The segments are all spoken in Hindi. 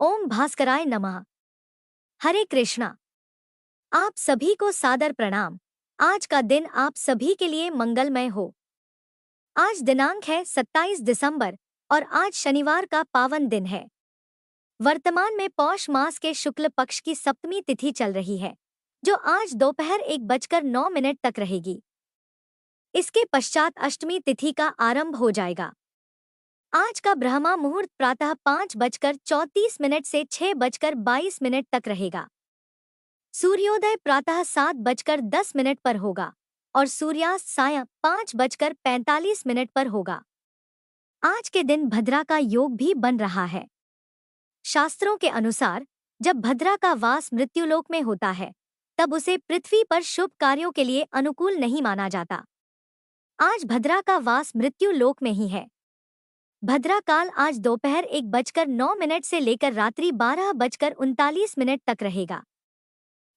ओम भास्कराय नमः। हरे कृष्णा। आप सभी को सादर प्रणाम। आज का दिन आप सभी के लिए मंगलमय हो। आज दिनांक है 27 दिसंबर और आज शनिवार का पावन दिन है। वर्तमान में पौष मास के शुक्ल पक्ष की सप्तमी तिथि चल रही है, जो आज दोपहर 1:09 तक रहेगी। इसके पश्चात अष्टमी तिथि का आरंभ हो जाएगा। आज का ब्रह्मा मुहूर्त प्रातः 5:34 से 6:22 तक रहेगा। सूर्योदय प्रातः 7:10 पर होगा और सूर्यास्त सायं 5:45 पर होगा। आज के दिन भद्रा का योग भी बन रहा है। शास्त्रों के अनुसार जब भद्रा का वास मृत्युलोक में होता है, तब उसे पृथ्वी पर शुभ कार्यों के लिए अनुकूल नहीं माना जाता। आज भद्रा का वास मृत्युलोक में ही है। भद्रा काल आज दोपहर 1:09 से लेकर रात्रि 12:39 तक रहेगा।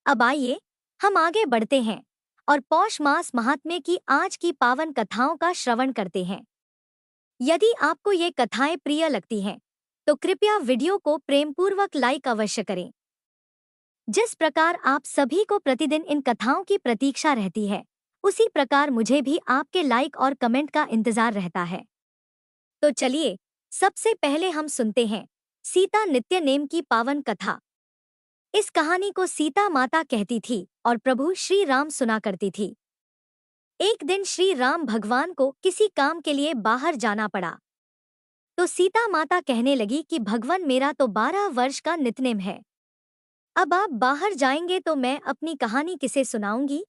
अब आइए हम आगे बढ़ते हैं और पौष मास महात्म्य की आज की पावन कथाओं का श्रवण करते हैं। यदि आपको ये कथाएं प्रिय लगती हैं, तो कृपया वीडियो को प्रेमपूर्वक लाइक अवश्य करें। जिस प्रकार आप सभी को प्रतिदिन इन कथाओं की प्रतीक्षा रहती है, उसी प्रकार मुझे भी आपके लाइक और कमेंट का इंतजार रहता है। तो चलिए, सबसे पहले हम सुनते हैं सीता नित्य नेम की पावन कथा। इस कहानी को सीता माता कहती थी और प्रभु श्री राम सुना करती थी। एक दिन श्री राम भगवान को किसी काम के लिए बाहर जाना पड़ा। तो सीता माता कहने लगी कि भगवान, मेरा तो 12 वर्ष का नितनेम है। अब आप बाहर जाएंगे तो मैं अपनी कहानी किसे सुनाऊंगी?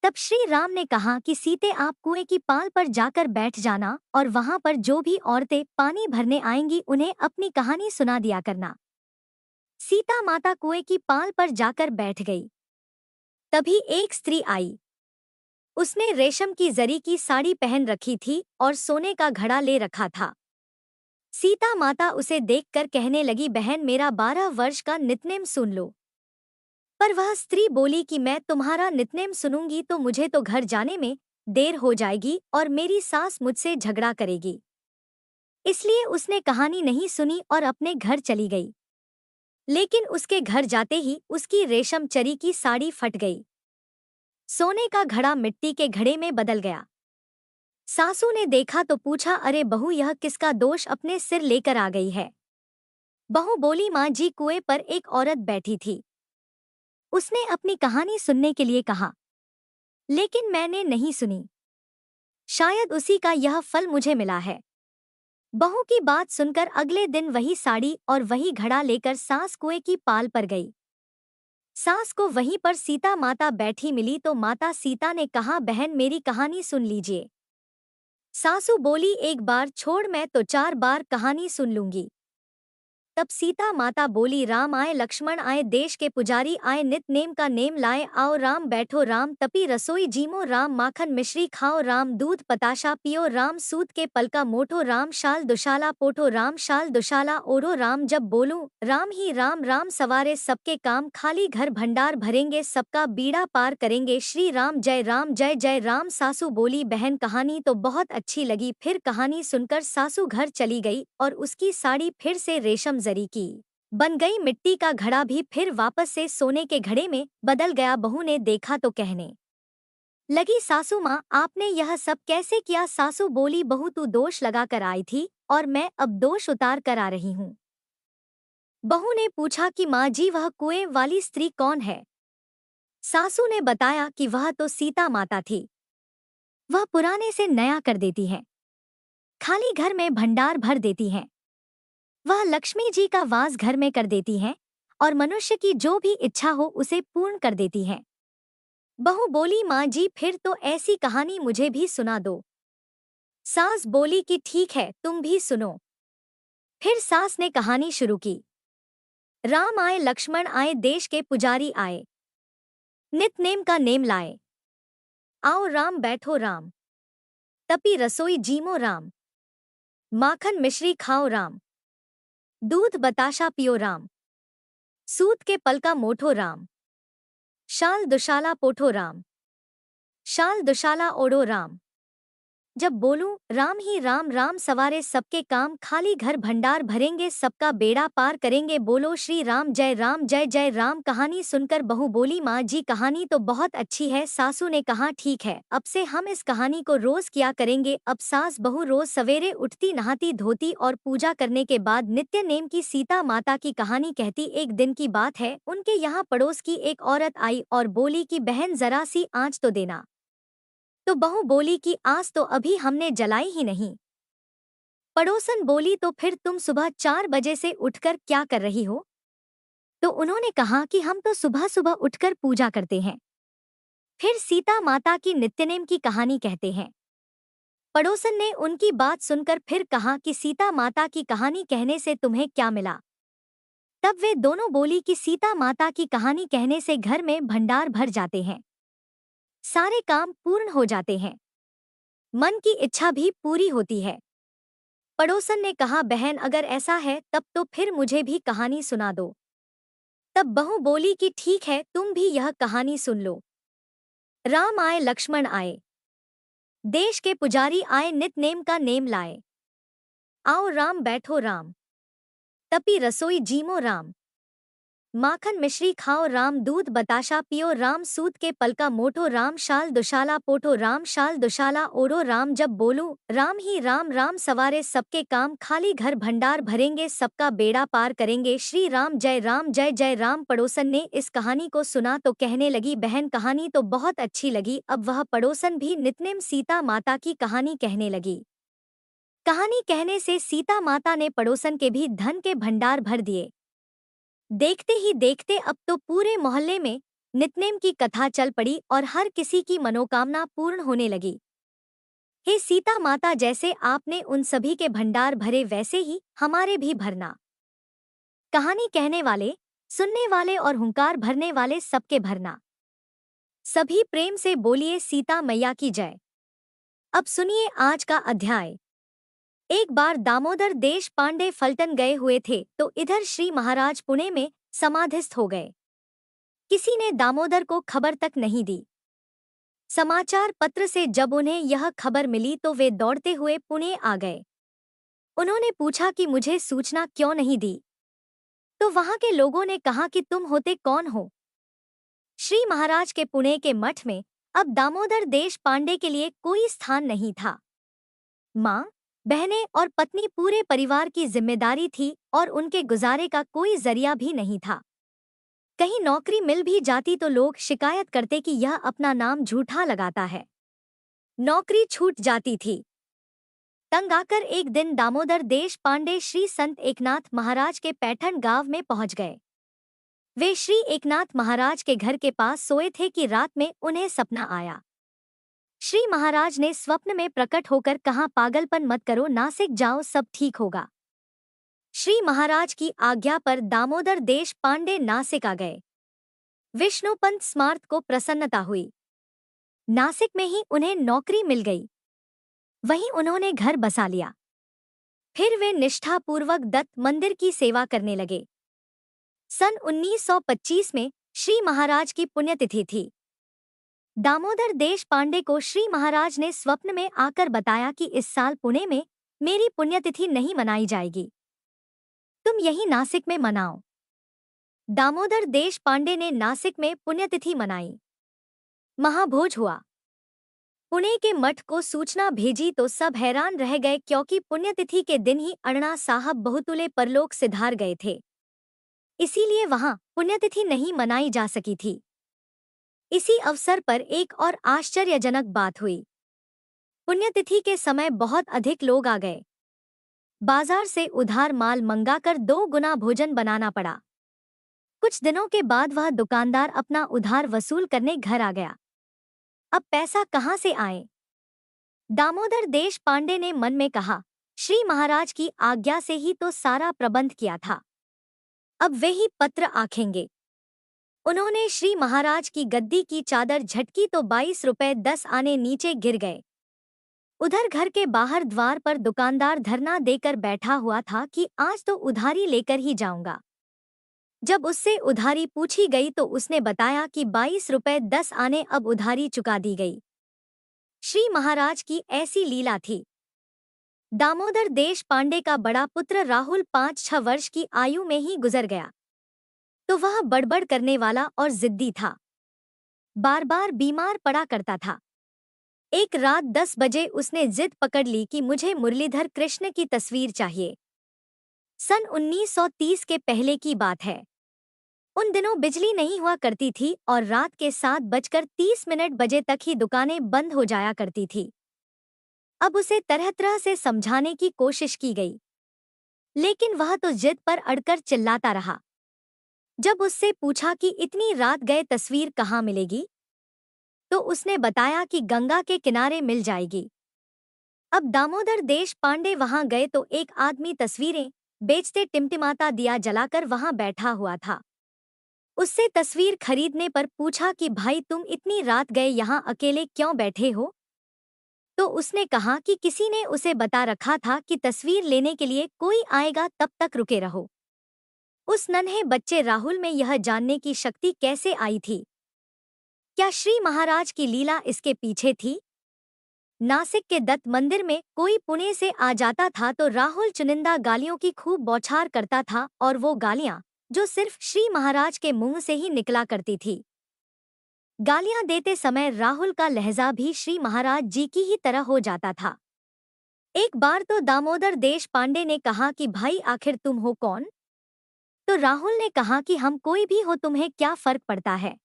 तब श्री राम ने कहा कि सीते, आप कुएं की पाल पर जाकर बैठ जाना और वहां पर जो भी औरतें पानी भरने आएंगी उन्हें अपनी कहानी सुना दिया करना। सीता माता कुएं की पाल पर जाकर बैठ गई। तभी एक स्त्री आई। उसने रेशम की जरी की साड़ी पहन रखी थी और सोने का घड़ा ले रखा था। सीता माता उसे देखकर कहने लगी, बहन, मेरा 12 वर्ष का नितनेम सुन लो। पर वह स्त्री बोली कि मैं तुम्हारा नितनेम सुनूंगी तो मुझे तो घर जाने में देर हो जाएगी और मेरी सास मुझसे झगड़ा करेगी। इसलिए उसने कहानी नहीं सुनी और अपने घर चली गई। लेकिन उसके घर जाते ही उसकी रेशम चरी की साड़ी फट गई। सोने का घड़ा मिट्टी के घड़े में बदल गया। सासू ने देखा तो पूछा, अरे बहू, यह किसका दोष अपने सिर लेकर आ गई है? बहू बोली, माँ जी, कुएं पर एक औरत बैठी थी। उसने अपनी कहानी सुनने के लिए कहा, लेकिन मैंने नहीं सुनी। शायद उसी का यह फल मुझे मिला है। बहू की बात सुनकर अगले दिन वही साड़ी और वही घड़ा लेकर सास कुएं की पाल पर गई। सास को वहीं पर सीता माता बैठी मिली तो माता सीता ने कहा, बहन, मेरी कहानी सुन लीजिए। सासू बोली, एक बार छोड़, मैं तो 4 बार कहानी सुन लूंगी। तब सीता माता बोली, राम आए, लक्ष्मण आए, देश के पुजारी आए, नित नेम का नेम लाए, आओ राम बैठो, राम तपी रसोई जीमो, राम माखन मिश्री खाओ, राम दूध पताशा पियो, राम सूत के पलका मोठो, राम शाल दुशाला पोठो, राम शाल दुशाला ओढ़ो, राम जब बोलूं राम ही राम, राम सवारे सबके काम, खाली घर भंडार भरेंगे, सबका बीड़ा पार करेंगे, श्री राम जय राम, जय जय राम। सासू बोली, बहन, कहानी तो बहुत अच्छी लगी। फिर कहानी सुनकर सासू घर चली गई और उसकी साड़ी फिर से रेशम जरी की बन गई। मिट्टी का घड़ा भी फिर वापस से सोने के घड़े में बदल गया। बहू ने देखा तो कहने लगी, सासू माँ, आपने यह सब कैसे किया? सासू बोली, बहू, तू दोष लगा कर आई थी और मैं अब दोष उतार कर आ रही हूँ। बहू ने पूछा कि माँ जी, वह कुएं वाली स्त्री कौन है? सासू ने बताया कि वह तो सीता माता थी। वह पुराने से नया कर देती है, खाली घर में भंडार भर देती हैं। वह लक्ष्मी जी का वास घर में कर देती हैं और मनुष्य की जो भी इच्छा हो उसे पूर्ण कर देती हैं। बहू बोली, माँ जी, फिर तो ऐसी कहानी मुझे भी सुना दो। सास बोली कि ठीक है, तुम भी सुनो। फिर सास ने कहानी शुरू की। राम आए, लक्ष्मण आए, देश के पुजारी आए, नित नेम का नेम लाए, आओ राम बैठो, राम तपी रसोई जीमो, राम माखन मिश्री खाओ, राम दूध बताशा पियो, राम सूत के पलका मोठो, राम शाल दुशाला पोठो, राम शाल दुशाला ओढ़ो, राम जब बोलूं राम ही राम राम सवारे सबके काम, खाली घर भंडार भरेंगे सबका बेड़ा पार करेंगे, बोलो श्री राम जय जय राम। कहानी सुनकर बहू बोली, माँ जी कहानी तो बहुत अच्छी है। सासू ने कहा ठीक है, अब से हम इस कहानी को रोज किया करेंगे। अब सास बहू रोज सवेरे उठती, नहाती धोती और पूजा करने के बाद नित्य नेम की सीता माता की कहानी कहती। एक दिन की बात है, उनके यहाँ पड़ोस की एक औरत आई और बोली कि बहन जरा सी आँच तो देना। तो बहू बोली कि आज तो अभी हमने जलाई ही नहीं। पड़ोसन बोली तो फिर तुम सुबह 4 बजे से उठकर क्या कर रही हो? तो उन्होंने कहा कि हम तो सुबह सुबह उठकर पूजा करते हैं। फिर सीता माता की नित्यनेम की कहानी कहते हैं। पड़ोसन ने उनकी बात सुनकर फिर कहा कि सीता माता की कहानी कहने से तुम्हें क्या मिला? तब वे दोनों बोली कि सीता माता की कहानी कहने से घर में भंडार भर जाते हैं, सारे काम पूर्ण हो जाते हैं, मन की इच्छा भी पूरी होती है। पड़ोसन ने कहा, बहन अगर ऐसा है तब तो फिर मुझे भी कहानी सुना दो। तब बहू बोली कि ठीक है, तुम भी यह कहानी सुन लो। राम आए लक्ष्मण आए, देश के पुजारी आए, नित नेम का नेम लाए। आओ राम बैठो राम, तपी रसोई जीमो राम। माखन मिश्री खाओ राम, दूध बताशा पियो राम। सूत के पलका मोटो राम, शाल दुशाला पोटो राम, शाल दुशाला ओढ़ो राम। जब बोलूं राम ही राम राम सवारे सबके काम, खाली घर भंडार भरेंगे सबका बेड़ा पार करेंगे, श्री राम जय जय राम। पड़ोसन ने इस कहानी को सुना तो कहने लगी, बहन कहानी तो बहुत अच्छी लगी। अब वह पड़ोसन भी नित्नेम सीता माता की कहानी कहने लगी। कहानी कहने से सीता माता ने पड़ोसन के भी धन के भंडार भर दिए। देखते ही देखते अब तो पूरे मोहल्ले में नित्नेम की कथा चल पड़ी और हर किसी की मनोकामना पूर्ण होने लगी। हे सीता माता, जैसे आपने उन सभी के भंडार भरे वैसे ही हमारे भी भरना। कहानी कहने वाले, सुनने वाले और हुंकार भरने वाले सबके भरना। सभी प्रेम से बोलिए सीता मैया की जय। अब सुनिए आज का अध्याय। एक बार दामोदर देश पांडे फलटन गए हुए थे तो इधर श्री महाराज पुणे में समाधिस्थ हो गए। किसी ने दामोदर को खबर तक नहीं दी। समाचार पत्र से जब उन्हें यह खबर मिली तो वे दौड़ते हुए पुणे आ गए। उन्होंने पूछा कि मुझे सूचना क्यों नहीं दी? तो वहां के लोगों ने कहा कि तुम होते कौन हो? श्री महाराज के पुणे के मठ में अब दामोदर देश पांडे के लिए कोई स्थान नहीं था। माँ, बहनें और पत्नी पूरे परिवार की जिम्मेदारी थी और उनके गुजारे का कोई जरिया भी नहीं था। कहीं नौकरी मिल भी जाती तो लोग शिकायत करते कि यह अपना नाम झूठा लगाता है। नौकरी छूट जाती थी। तंग आकर एक दिन दामोदर देश पांडे श्री संत एकनाथ महाराज के पैठण गांव में पहुंच गए। वे श्री एकनाथ महाराज के घर के पास सोए थे कि रात में उन्हें सपना आया। श्री महाराज ने स्वप्न में प्रकट होकर कहा, पागलपन मत करो, नासिक जाओ, सब ठीक होगा। श्री महाराज की आज्ञा पर दामोदर देश पांडे नासिक आ गए। विष्णुपंत स्मार्त को प्रसन्नता हुई। नासिक में ही उन्हें नौकरी मिल गई। वहीं उन्होंने घर बसा लिया। फिर वे निष्ठापूर्वक दत्त मंदिर की सेवा करने लगे। सन 1925 में श्री महाराज की पुण्यतिथि थी। दामोदर देश पांडे को श्री महाराज ने स्वप्न में आकर बताया कि इस साल पुणे में मेरी पुण्यतिथि नहीं मनाई जाएगी, तुम यहीं नासिक में मनाओ। दामोदर देश पांडे ने नासिक में पुण्यतिथि मनाई। महाभोज हुआ। पुणे के मठ को सूचना भेजी तो सब हैरान रह गए, क्योंकि पुण्यतिथि के दिन ही अण्णा साहब बहुतुले परलोक सिधार गए थे। इसीलिए वहां पुण्यतिथि नहीं मनाई जा सकी थी। इसी अवसर पर एक और आश्चर्यजनक बात हुई। पुण्यतिथि के समय बहुत अधिक लोग आ गए। बाजार से उधार माल मंगाकर 2 गुना भोजन बनाना पड़ा। कुछ दिनों के बाद वह दुकानदार अपना उधार वसूल करने घर आ गया। अब पैसा कहाँ से आए? दामोदर देश पांडे ने मन में कहा, श्री महाराज की आज्ञा से ही तो सारा प्रबंध किया था, अब वे ही पत्र आंखेंगे। उन्होंने श्री महाराज की गद्दी की चादर झटकी तो 22 रुपए 10 आने नीचे गिर गए। उधर घर के बाहर द्वार पर दुकानदार धरना देकर बैठा हुआ था कि आज तो उधारी लेकर ही जाऊंगा। जब उससे उधारी पूछी गई तो उसने बताया कि 22 रुपए 10 आने अब उधारी चुका दी गई। श्री महाराज की ऐसी लीला थी। दामोदर देश पांडे का बड़ा पुत्र राहुल 5-6 वर्ष की आयु में ही गुजर गया, तो वह बड़बड़ करने वाला और जिद्दी था। बार बार बीमार पड़ा करता था। एक रात 10 बजे उसने जिद पकड़ ली कि मुझे मुरलीधर कृष्ण की तस्वीर चाहिए। सन 1930 के पहले की बात है। उन दिनों बिजली नहीं हुआ करती थी और रात के 7:30 बजे तक ही दुकानें बंद हो जाया करती थी। अब उसे तरह तरह से समझाने की कोशिश की गई, लेकिन वह तो जिद पर अड़कर चिल्लाता रहा। जब उससे पूछा कि इतनी रात गए तस्वीर कहाँ मिलेगी, तो उसने बताया कि गंगा के किनारे मिल जाएगी। अब दामोदर देश पांडे वहां गए तो एक आदमी तस्वीरें बेचते टिमटिमाता दिया जलाकर वहां बैठा हुआ था। उससे तस्वीर खरीदने पर पूछा कि भाई तुम इतनी रात गए यहाँ अकेले क्यों बैठे हो? तो उसने कहा कि किसी ने उसे बता रखा था कि तस्वीर लेने के लिए कोई आएगा, तब तक रुके रहो। उस नन्हे बच्चे राहुल में यह जानने की शक्ति कैसे आई थी? क्या श्री महाराज की लीला इसके पीछे थी? नासिक के दत्त मंदिर में कोई पुणे से आ जाता था तो राहुल चुनिंदा गालियों की खूब बौछार करता था, और वो गालियां जो सिर्फ श्री महाराज के मुंह से ही निकला करती थी। गालियां देते समय राहुल का लहजा भी श्री महाराज जी की ही तरह हो जाता था। एक बार तो दामोदर देश पांडे ने कहा कि भाई आखिर तुम हो कौन? तो राहुल ने कहा कि हम कोई भी हो, तुम्हें क्या फर्क पड़ता है?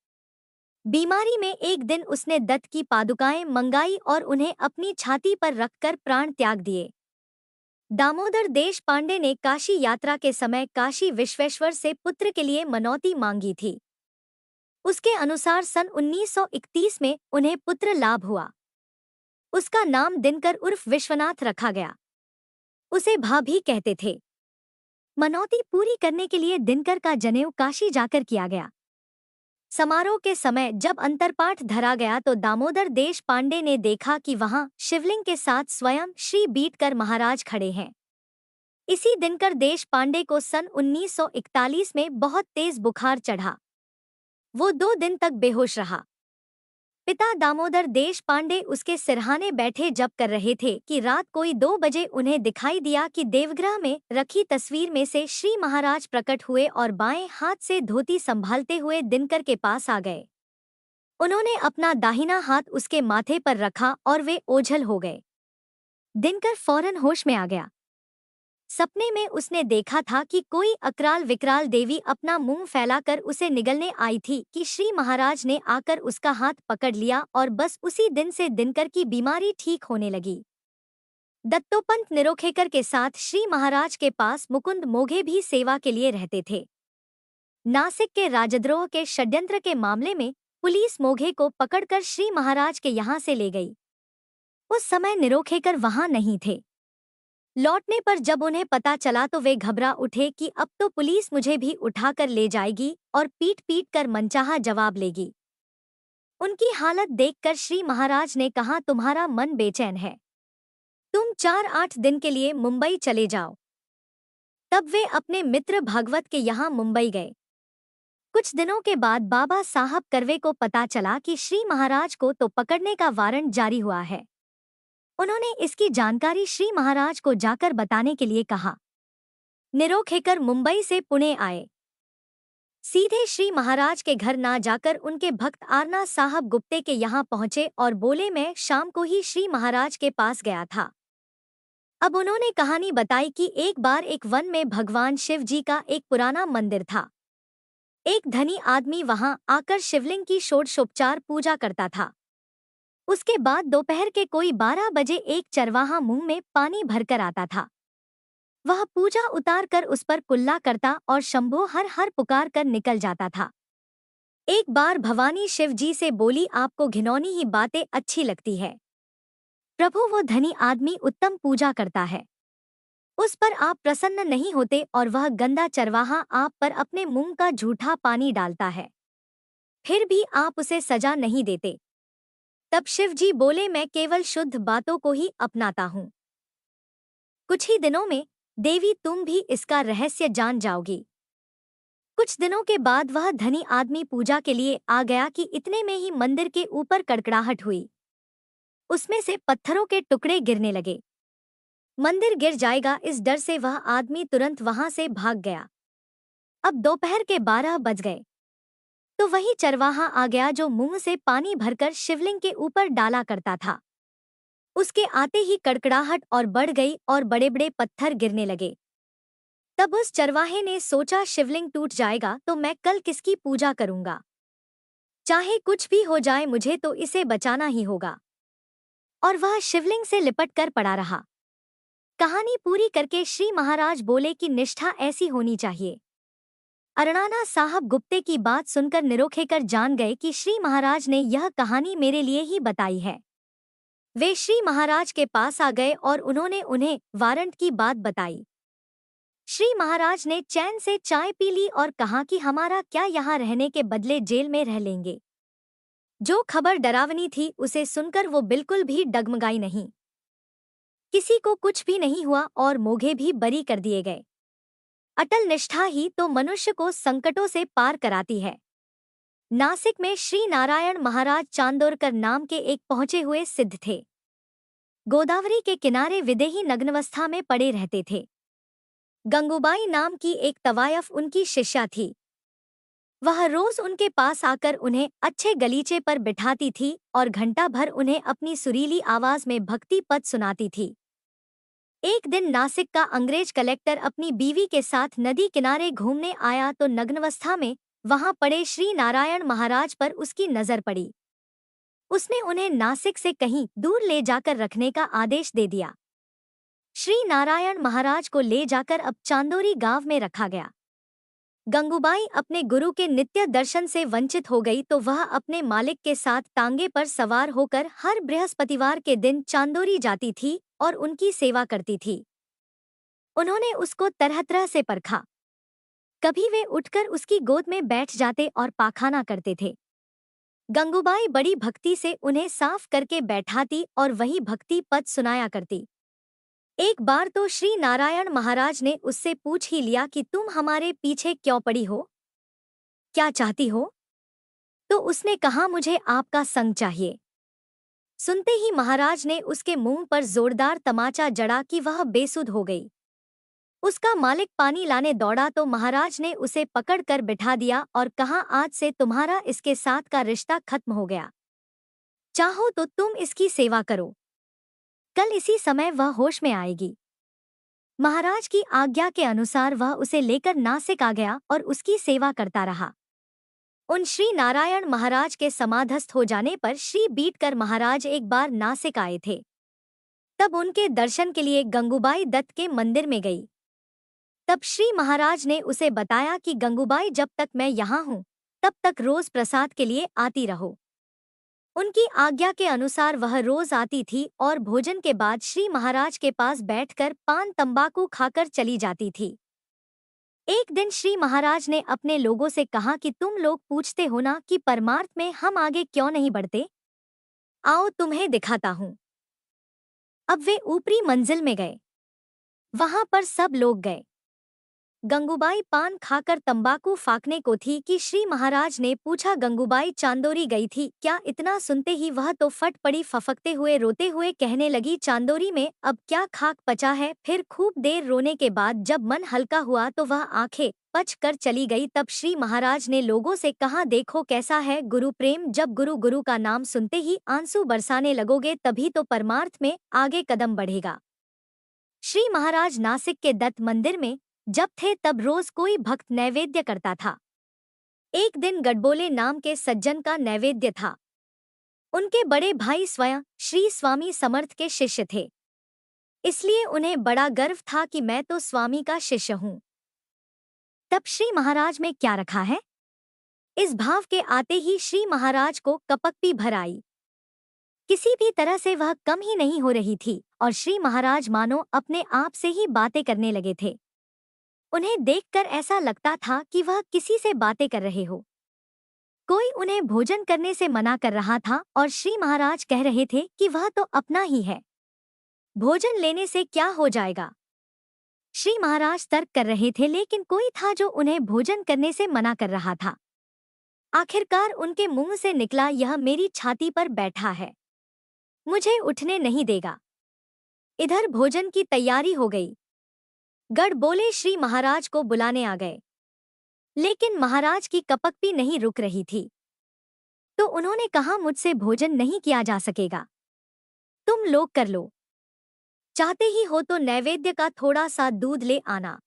बीमारी में एक दिन उसने दत्त की पादुकाएं मंगाई और उन्हें अपनी छाती पर रखकर प्राण त्याग दिए। दामोदर देश पांडे ने काशी यात्रा के समय काशी विश्वेश्वर से पुत्र के लिए मनौती मांगी थी। उसके अनुसार सन 1931 में उन्हें पुत्र लाभ हुआ। उसका नाम दिनकर उर्फ विश्वनाथ रखा गया। उसे भाभी कहते थे। मनौती पूरी करने के लिए दिनकर का जनेऊ काशी जाकर किया गया। समारोह के समय जब अंतरपाठ धरा गया तो दामोदर देश पांडे ने देखा कि वहां शिवलिंग के साथ स्वयं श्री बीटकर महाराज खड़े हैं। इसी दिनकर देश पांडे को सन 1941 में बहुत तेज बुखार चढ़ा। वो 2 दिन तक बेहोश रहा। पिता दामोदर देश पांडे उसके सिरहाने बैठे जप कर रहे थे कि रात कोई 2 बजे उन्हें दिखाई दिया कि देवग्रह में रखी तस्वीर में से श्री महाराज प्रकट हुए और बाएं हाथ से धोती संभालते हुए दिनकर के पास आ गए। उन्होंने अपना दाहिना हाथ उसके माथे पर रखा और वे ओझल हो गए। दिनकर फौरन होश में आ गया। सपने में उसने देखा था कि कोई अकराल विकराल देवी अपना मुंह फैलाकर उसे निगलने आई थी कि श्री महाराज ने आकर उसका हाथ पकड़ लिया और बस उसी दिन से दिनकर की बीमारी ठीक होने लगी। दत्तोपंत निरोखेकर के साथ श्री महाराज के पास मुकुंद मोघे भी सेवा के लिए रहते थे। नासिक के राजद्रोह के षड्यंत्र के मामले में पुलिस मोघे को पकड़कर श्री महाराज के यहाँ से ले गई। उस समय निरोखेकर वहां नहीं थे। लौटने पर जब उन्हें पता चला तो वे घबरा उठे कि अब तो पुलिस मुझे भी उठाकर ले जाएगी और पीट पीट कर मनचाहा जवाब लेगी। उनकी हालत देखकर श्री महाराज ने कहा, तुम्हारा मन बेचैन है, तुम 4-8 दिन के लिए मुंबई चले जाओ। तब वे अपने मित्र भागवत के यहाँ मुंबई गए। कुछ दिनों के बाद बाबा साहब कर्वे को पता चला कि श्री महाराज को तो पकड़ने का वारंट जारी हुआ है। उन्होंने इसकी जानकारी श्री महाराज को जाकर बताने के लिए कहा। निरोखेकर मुंबई से पुणे आए। सीधे श्री महाराज के घर ना जाकर उनके भक्त आरना साहब गुप्ते के यहाँ पहुंचे और बोले, मैं शाम को ही श्री महाराज के पास गया था। अब उन्होंने कहानी बताई कि एक बार एक वन में भगवान शिव जी का एक पुराना मंदिर था। एक धनी आदमी वहां आकर शिवलिंग की षोडशोपचार पूजा करता था। उसके बाद दोपहर के कोई 12 बजे एक चरवाहा मुंह में पानी भरकर आता था। वह पूजा उतार कर उस पर कुल्ला करता और शंभो हर हर पुकार कर निकल जाता था। एक बार भवानी शिव जी से बोली, आपको घिनौनी ही बातें अच्छी लगती है प्रभु, वो धनी आदमी उत्तम पूजा करता है, उस पर आप प्रसन्न नहीं होते और वह गंदा चरवाहा आप पर अपने मुंह का झूठा पानी डालता है, फिर भी आप उसे सजा नहीं देते। तब शिव जी बोले, मैं केवल शुद्ध बातों को ही अपनाता हूँ। कुछ ही दिनों में देवी तुम भी इसका रहस्य जान जाओगी। कुछ दिनों के बाद वह धनी आदमी पूजा के लिए आ गया कि इतने में ही मंदिर के ऊपर कड़कड़ाहट हुई। उसमें से पत्थरों के टुकड़े गिरने लगे। मंदिर गिर जाएगा, इस डर से वह आदमी तुरंत वहां से भाग गया। अब दोपहर के 12 बज गए तो वही चरवाहा आ गया जो मुंह से पानी भरकर शिवलिंग के ऊपर डाला करता था। उसके आते ही कड़कड़ाहट और बढ़ गई और बड़े बड़े पत्थर गिरने लगे। तब उस चरवाहे ने सोचा, शिवलिंग टूट जाएगा तो मैं कल किसकी पूजा करूंगा? चाहे कुछ भी हो जाए, मुझे तो इसे बचाना ही होगा। और वह शिवलिंग से लिपट कर पड़ा रहा। कहानी पूरी करके श्री महाराज बोले कि निष्ठा ऐसी होनी चाहिए। अरणाना साहब गुप्ते की बात सुनकर निरोखेकर जान गए कि श्री महाराज ने यह कहानी मेरे लिए ही बताई है। वे श्री महाराज के पास आ गए और उन्होंने उन्हें वारंट की बात बताई। श्री महाराज ने चैन से चाय पी ली और कहा कि हमारा क्या यहाँ रहने के बदले जेल में रह लेंगे। जो खबर डरावनी थी उसे सुनकर वो बिल्कुल भी डगमगाई नहीं। किसी को कुछ भी नहीं हुआ और मोघे भी बरी कर दिए गए। अटल निष्ठा ही तो मनुष्य को संकटों से पार कराती है। नासिक में श्री नारायण महाराज चांदोरकर नाम के एक पहुंचे हुए सिद्ध थे। गोदावरी के किनारे विदेही नग्नावस्था में पड़े रहते थे। गंगूबाई नाम की एक तवायफ उनकी शिष्या थी। वह रोज उनके पास आकर उन्हें अच्छे गलीचे पर बिठाती थी और घंटा भर उन्हें अपनी सुरीली आवाज में भक्ति पद सुनाती थी। एक दिन नासिक का अंग्रेज कलेक्टर अपनी बीवी के साथ नदी किनारे घूमने आया तो नग्नावस्था में वहां पड़े श्री नारायण महाराज पर उसकी नजर पड़ी। उसने उन्हें नासिक से कहीं दूर ले जाकर रखने का आदेश दे दिया। श्री नारायण महाराज को ले जाकर अब चांदोरी गांव में रखा गया। गंगूबाई अपने गुरु के नित्य दर्शन से वंचित हो गई तो वह अपने मालिक के साथ तांगे पर सवार होकर हर बृहस्पतिवार के दिन चांदोरी जाती थी और उनकी सेवा करती थी। उन्होंने उसको तरह तरह से परखा। कभी वे उठकर उसकी गोद में बैठ जाते और पाखाना करते थे। गंगूबाई बड़ी भक्ति से उन्हें साफ करके बैठाती और वही भक्ति पद सुनाया करती। एक बार तो श्री नारायण महाराज ने उससे पूछ ही लिया कि तुम हमारे पीछे क्यों पड़ी हो? क्या चाहती हो? तो उसने कहा, मुझे आपका संग चाहिए। सुनते ही महाराज ने उसके मुंह पर जोरदार तमाचा जड़ा कि वह बेसुध हो गई। उसका मालिक पानी लाने दौड़ा तो महाराज ने उसे पकड़कर बिठा दिया और कहा, आज से तुम्हारा इसके साथ का रिश्ता खत्म हो गया। चाहो तो तुम इसकी सेवा करो, कल इसी समय वह होश में आएगी। महाराज की आज्ञा के अनुसार वह उसे लेकर नासिक आ गया और उसकी सेवा करता रहा। उन श्री नारायण महाराज के समाधस्थ हो जाने पर श्री बीटकर महाराज एक बार नासिक आए थे। तब उनके दर्शन के लिए गंगूबाई दत्त के मंदिर में गई। तब श्री महाराज ने उसे बताया कि गंगूबाई, जब तक मैं यहाँ हूँ तब तक रोज प्रसाद के लिए आती रहो। उनकी आज्ञा के अनुसार वह रोज आती थी और भोजन के बाद श्री महाराज के पास बैठकर पान तंबाकू खाकर चली जाती थी। एक दिन श्री महाराज ने अपने लोगों से कहा कि तुम लोग पूछते हो ना कि परमार्थ में हम आगे क्यों नहीं बढ़ते? आओ तुम्हें दिखाता हूँ। अब वे ऊपरी मंजिल में गए। वहां पर सब लोग गए। गंगूबाई पान खाकर तंबाकू फाकने को थी कि श्री महाराज ने पूछा, गंगूबाई चांदोरी गई थी क्या? इतना सुनते ही वह तो फट पड़ी, फफकते हुए रोते हुए कहने लगी, चांदोरी में अब क्या खाक पचा है। फिर खूब देर रोने के बाद जब मन हल्का हुआ तो वह आंखें पच कर चली गई। तब श्री महाराज ने लोगों से कहा, देखो कैसा है गुरु प्रेम, जब गुरु गुरु का नाम सुनते ही आंसू बरसाने लगोगे तभी तो परमार्थ में आगे कदम बढ़ेगा। श्री महाराज नासिक के दत्त मंदिर में जब थे तब रोज कोई भक्त नैवेद्य करता था। एक दिन गडबोले नाम के सज्जन का नैवेद्य था। उनके बड़े भाई स्वयं श्री स्वामी समर्थ के शिष्य थे, इसलिए उन्हें बड़ा गर्व था कि मैं तो स्वामी का शिष्य हूँ। तब श्री महाराज में क्या रखा है, इस भाव के आते ही श्री महाराज को कपक भी भर आई। किसी भी तरह से वह कम ही नहीं हो रही थी और श्री महाराज मानो अपने आप से ही बातें करने लगे थे। उन्हें देखकर ऐसा लगता था कि वह किसी से बातें कर रहे हो। कोई उन्हें भोजन करने से मना कर रहा था और श्री महाराज कह रहे थे कि वह तो अपना ही है, भोजन लेने से क्या हो जाएगा। श्री महाराज तर्क कर रहे थे लेकिन कोई था जो उन्हें भोजन करने से मना कर रहा था। आखिरकार उनके मुंह से निकला, यह मेरी छाती पर बैठा है। मुझे उठने नहीं देगा। इधर भोजन की तैयारी हो गई। गढ़ बोले श्री महाराज को बुलाने आ गए, लेकिन महाराज की कपक भी नहीं रुक रही थी। तो उन्होंने कहा, मुझसे भोजन नहीं किया जा सकेगा, तुम लोग कर लो। चाहते ही हो तो नैवेद्य का थोड़ा सा दूध ले आना।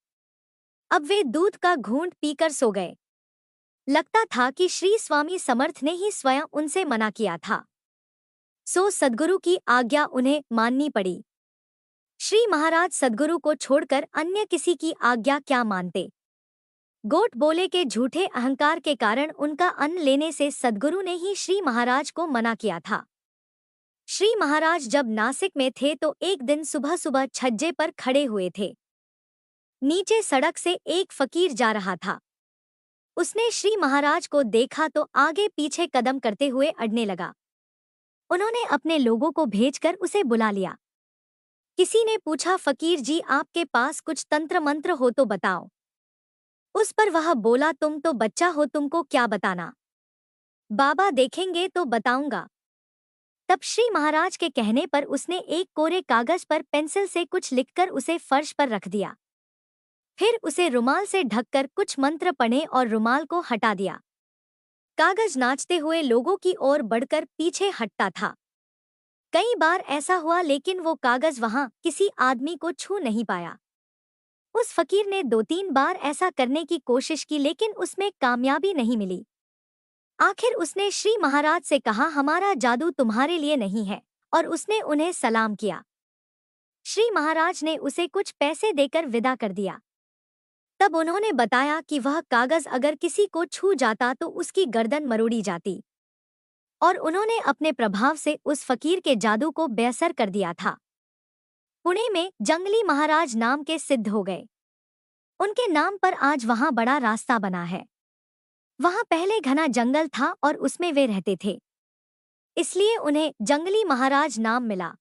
अब वे दूध का घूंट पीकर सो गए। लगता था कि श्री स्वामी समर्थ ने ही स्वयं उनसे मना किया था, सो सद्गुरु की आज्ञा उन्हें माननी पड़ी। श्री महाराज सद्गुरु को छोड़कर अन्य किसी की आज्ञा क्या मानते। गोट बोले के झूठे अहंकार के कारण उनका अन्न लेने से सद्गुरु ने ही श्री महाराज को मना किया था। श्री महाराज जब नासिक में थे तो एक दिन सुबह सुबह छज्जे पर खड़े हुए थे। नीचे सड़क से एक फकीर जा रहा था। उसने श्री महाराज को देखा तो आगे पीछे कदम करते हुए अड़ने लगा। उन्होंने अपने लोगों को भेजकर उसे बुला लिया। किसी ने पूछा, फकीर जी आपके पास कुछ तंत्र मंत्र हो तो बताओ। उस पर वह बोला, तुम तो बच्चा हो, तुमको क्या बताना, बाबा देखेंगे तो बताऊंगा। तब श्री महाराज के कहने पर उसने एक कोरे कागज पर पेंसिल से कुछ लिखकर उसे फर्श पर रख दिया। फिर उसे रुमाल से ढककर कुछ मंत्र पढ़े और रुमाल को हटा दिया। कागज नाचते हुए लोगों की ओर बढ़कर पीछे हटता था। कई बार ऐसा हुआ, लेकिन वो कागज वहां किसी आदमी को छू नहीं पाया। उस फकीर ने 2-3 बार ऐसा करने की कोशिश की, लेकिन उसमें कामयाबी नहीं मिली। आखिर उसने श्री महाराज से कहा, हमारा जादू तुम्हारे लिए नहीं है, और उसने उन्हें सलाम किया। श्री महाराज ने उसे कुछ पैसे देकर विदा कर दिया। तब उन्होंने बताया कि वह कागज अगर किसी को छू जाता तो उसकी गर्दन मरोड़ी जाती, और उन्होंने अपने प्रभाव से उस फकीर के जादू को बेअसर कर दिया था। पुणे में जंगली महाराज नाम के सिद्ध हो गए। उनके नाम पर आज वहां बड़ा रास्ता बना है। वहां पहले घना जंगल था और उसमें वे रहते थे, इसलिए उन्हें जंगली महाराज नाम मिला।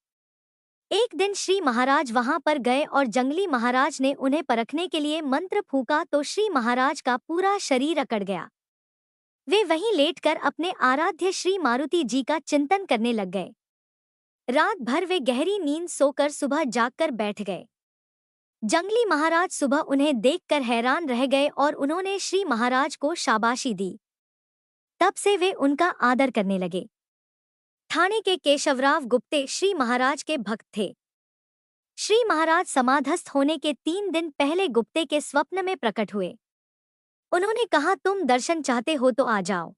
एक दिन श्री महाराज वहां पर गए और जंगली महाराज ने उन्हें परखने के लिए मंत्र फूंका तो श्री महाराज का पूरा शरीर अकड़ गया। वे वहीं लेटकर अपने आराध्य श्री मारुति जी का चिंतन करने लग गए। रात भर वे गहरी नींद सोकर सुबह जागकर बैठ गए। जंगली महाराज सुबह उन्हें देखकर हैरान रह गए और उन्होंने श्री महाराज को शाबाशी दी। तब से वे उनका आदर करने लगे। ठाणे के केशवराव गुप्ते श्री महाराज के भक्त थे। श्री महाराज समाधस्थ होने के 3 दिन पहले गुप्ते के स्वप्न में प्रकट हुए। उन्होंने कहा, तुम दर्शन चाहते हो तो आ जाओ।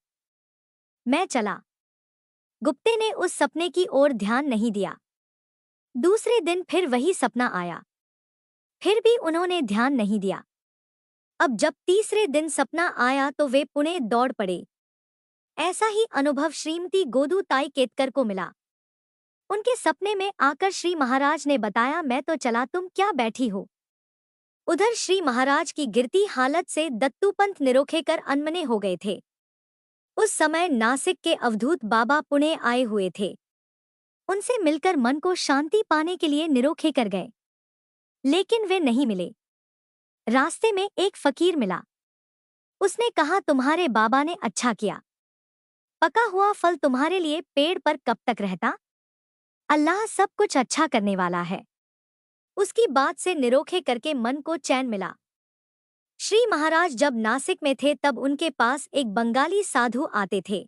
मैं चला। गुप्ते ने उस सपने की ओर ध्यान नहीं दिया। दूसरे दिन फिर वही सपना आया, फिर भी उन्होंने ध्यान नहीं दिया। अब जब तीसरे दिन सपना आया तो वे पुणे दौड़ पड़े। ऐसा ही अनुभव श्रीमती गोदू ताई केतकर को मिला। उनके सपने में आकर श्री महाराज ने बताया, मैं तो चला, तुम क्या बैठी हो। उधर श्री महाराज की गिरती हालत से दत्तूपंत निरोखेकर अनमने हो गए थे। उस समय नासिक के अवधूत बाबा पुणे आए हुए थे। उनसे मिलकर मन को शांति पाने के लिए निरोखेकर गए, लेकिन वे नहीं मिले। रास्ते में एक फकीर मिला। उसने कहा, तुम्हारे बाबा ने अच्छा किया, पका हुआ फल तुम्हारे लिए पेड़ पर कब तक रहता। अल्लाह सब कुछ अच्छा करने वाला है। उसकी बात से निरोखे करके मन को चैन मिला। श्री महाराज जब नासिक में थे तब उनके पास एक बंगाली साधु आते थे।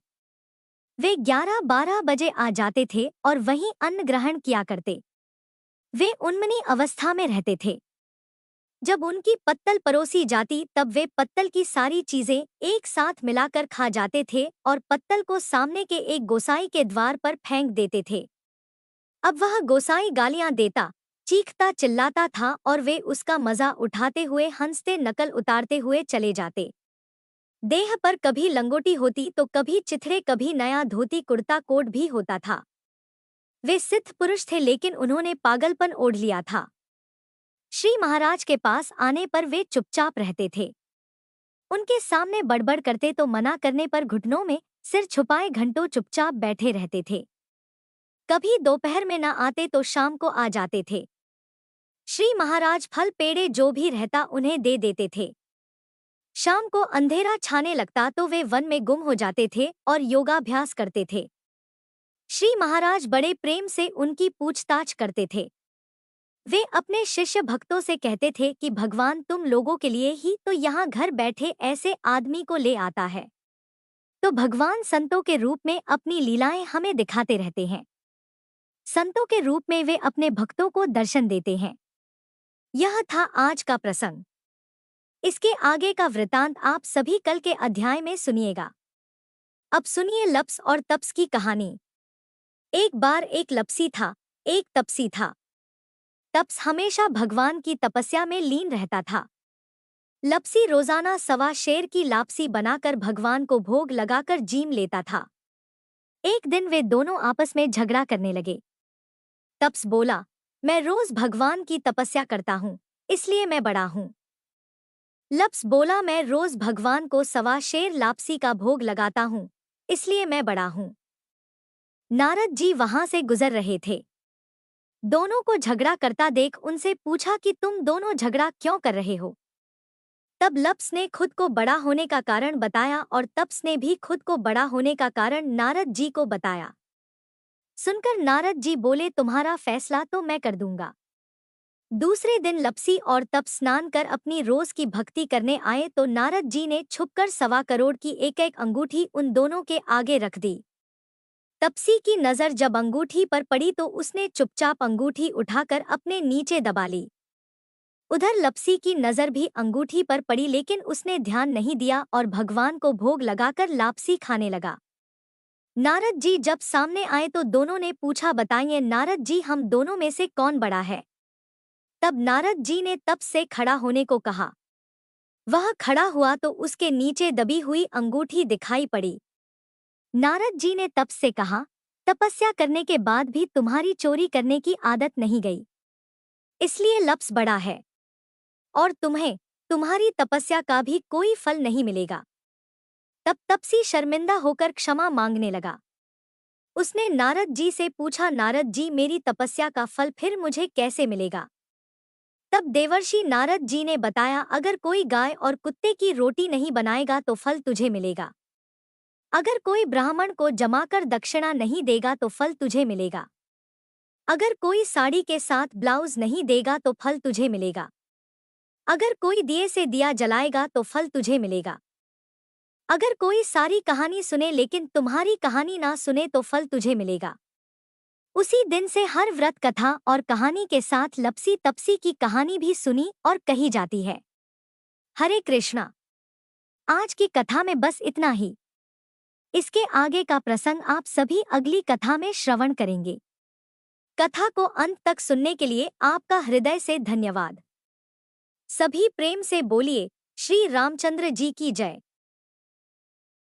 वे 11-12 बजे आ जाते थे और वहीं अन्न ग्रहण किया करते। वे उन्मनी अवस्था में रहते थे। जब उनकी पत्तल परोसी जाती तब वे पत्तल की सारी चीजें एक साथ मिलाकर खा जाते थे और पत्तल को सामने के एक गोसाई के द्वार पर फेंक देते थे। अब वह गोसाई गालियां देता, चीखता चिल्लाता था और वे उसका मजा उठाते हुए हंसते नकल उतारते हुए चले जाते। देह पर कभी लंगोटी होती तो कभी चिथड़े, कभी नया धोती कुर्ता कोट भी होता था। वे सिद्ध पुरुष थे, लेकिन उन्होंने पागलपन ओढ़ लिया था। श्री महाराज के पास आने पर वे चुपचाप रहते थे। उनके सामने बड़बड़ करते तो मना करने पर घुटनों में सिर छुपाए घंटों चुपचाप बैठे रहते थे। कभी दोपहर में न आते तो शाम को आ जाते थे। श्री महाराज फल पेड़े जो भी रहता उन्हें दे देते थे। शाम को अंधेरा छाने लगता तो वे वन में गुम हो जाते थे और योगाभ्यास करते थे। श्री महाराज बड़े प्रेम से उनकी पूछताछ करते थे। वे अपने शिष्य भक्तों से कहते थे कि भगवान तुम लोगों के लिए ही तो यहाँ घर बैठे ऐसे आदमी को ले आता है। तो भगवान संतों के रूप में अपनी लीलाएं हमें दिखाते रहते हैं। संतों के रूप में वे अपने भक्तों को दर्शन देते हैं। यह था आज का प्रसंग। इसके आगे का वृतांत आप सभी कल के अध्याय में सुनिएगा। अब सुनिए लप्स और तप्स की कहानी। एक बार एक लप्सी था, एक तपसी था। तप्स हमेशा भगवान की तपस्या में लीन रहता था। लप्सी रोजाना 1.25 शेर की लापसी बनाकर भगवान को भोग लगाकर जीम लेता था। एक दिन वे दोनों आपस में झगड़ा करने लगे। तप्स बोला, मैं रोज भगवान की तपस्या करता हूँ, इसलिए मैं बड़ा हूँ। लप्स बोला, मैं रोज भगवान को 1.25 शेर लापसी का भोग लगाता हूँ, इसलिए मैं बड़ा हूँ। नारद जी वहां से गुजर रहे थे। दोनों को झगड़ा करता देख उनसे पूछा कि तुम दोनों झगड़ा क्यों कर रहे हो। तब लप्स ने खुद को बड़ा होने का कारण बताया और तप्स ने भी खुद को बड़ा होने का कारण नारद जी को बताया। सुनकर नारद जी बोले, तुम्हारा फैसला तो मैं कर दूंगा। दूसरे दिन लप्सी और तप्स स्नान कर अपनी रोज की भक्ति करने आए तो नारद जी ने छुपकर 1.25 करोड़ की एक एक अंगूठी उन दोनों के आगे रख दी। तपसी की नजर जब अंगूठी पर पड़ी तो उसने चुपचाप अंगूठी उठाकर अपने नीचे दबा ली। उधर लप्सी की नजर भी अंगूठी पर पड़ी लेकिन उसने ध्यान नहीं दिया और भगवान को भोग लगाकर लापसी खाने लगा। नारद जी जब सामने आए तो दोनों ने पूछा, बताइए नारद जी, हम दोनों में से कौन बड़ा है। तब नारद जी ने तप्स से खड़ा होने को कहा। वह खड़ा हुआ तो उसके नीचे दबी हुई अंगूठी दिखाई पड़ी। नारद जी ने तप्स से कहा, तपस्या करने के बाद भी तुम्हारी चोरी करने की आदत नहीं गई, इसलिए लप्स बड़ा है और तुम्हें तुम्हारी तपस्या का भी कोई फल नहीं मिलेगा। तब तपसी शर्मिंदा होकर क्षमा मांगने लगा। उसने नारद जी से पूछा, नारद जी, मेरी तपस्या का फल फिर मुझे कैसे मिलेगा। तब देवर्षि नारद जी ने बताया, अगर कोई गाय और कुत्ते की रोटी नहीं बनाएगा तो फल तुझे मिलेगा। अगर कोई ब्राह्मण को जमाकर दक्षिणा नहीं देगा तो फल तुझे मिलेगा। अगर कोई साड़ी के साथ ब्लाउज नहीं देगा तो फल तुझे मिलेगा। अगर कोई दिए से दिया जलाएगा तो फल तुझे मिलेगा। अगर कोई सारी कहानी सुने लेकिन तुम्हारी कहानी ना सुने तो फल तुझे मिलेगा। उसी दिन से हर व्रत कथा और कहानी के साथ लप्सी तपसी की कहानी भी सुनी और कही जाती है। हरे कृष्णा। आज की कथा में बस इतना ही। इसके आगे का प्रसंग आप सभी अगली कथा में श्रवण करेंगे। कथा को अंत तक सुनने के लिए आपका हृदय से धन्यवाद। सभी प्रेम से बोलिए, श्री रामचंद्र जी की जय।